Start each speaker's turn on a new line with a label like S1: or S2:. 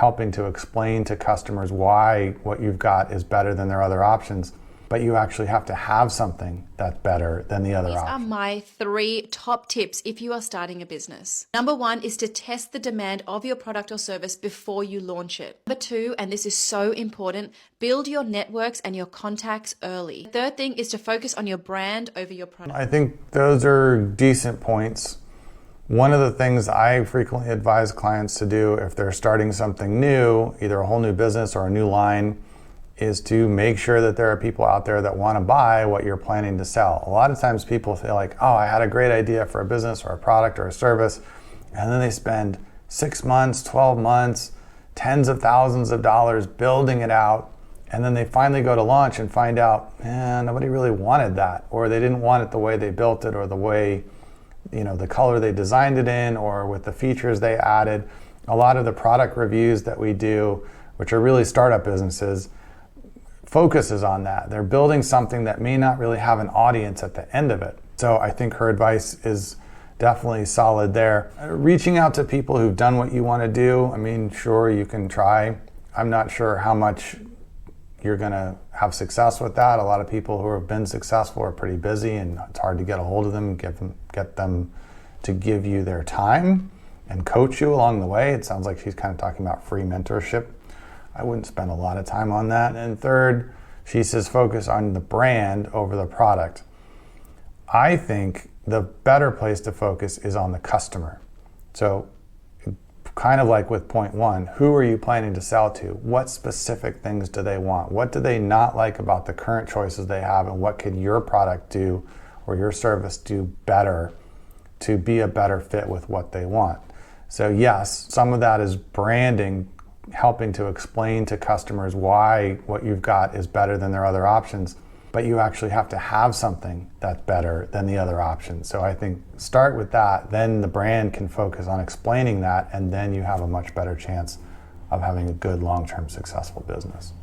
S1: helping to explain to customers why what you've got is better than their other options, but you actually have to have something that's better than the other
S2: These
S1: option.
S2: are my 3 top tips if you are starting a business. Number 1 is to test the demand of your product or service before you launch it. Number 2, and this is so important, build your networks and your contacts early. The third thing is to focus on your brand over your product.
S1: I think those are decent points. One of the things I frequently advise clients to do if they're starting something new, either a whole new business or a new line, is to make sure that there are people out there that want to buy what you're planning to sell. A lot of times people feel like, oh, I had a great idea for a business or a product or a service, and then they spend 6 months, 12 months, tens of thousands of dollars building it out, and then they finally go to launch and find out, nobody really wanted that, or they didn't want it the way they built it, or the way, the color they designed it in, or with the features they added. A lot of the product reviews that we do, which are really startup businesses, focuses on that. They're building something that may not really have an audience at the end of it. So I think her advice is definitely solid there. Reaching out to people who've done what you want to do, sure, you can try. I'm not sure how much you're going to have success with that. A lot of people who have been successful are pretty busy, and it's hard to get a hold of them and get them to give you their time and coach you along the way. It sounds like she's kind of talking about free mentorship. I wouldn't spend a lot of time on that. And third, she says focus on the brand over the product. I think the better place to focus is on the customer. So kind of like with point 1, who are you planning to sell to? What specific things do they want? What do they not like about the current choices they have, and what can your product do or your service do better to be a better fit with what they want? So yes, some of that is branding, helping to explain to customers why what you've got is better than their other options, but you actually have to have something that's better than the other options. So I think start with that, then the brand can focus on explaining that, and then you have a much better chance of having a good long-term successful business.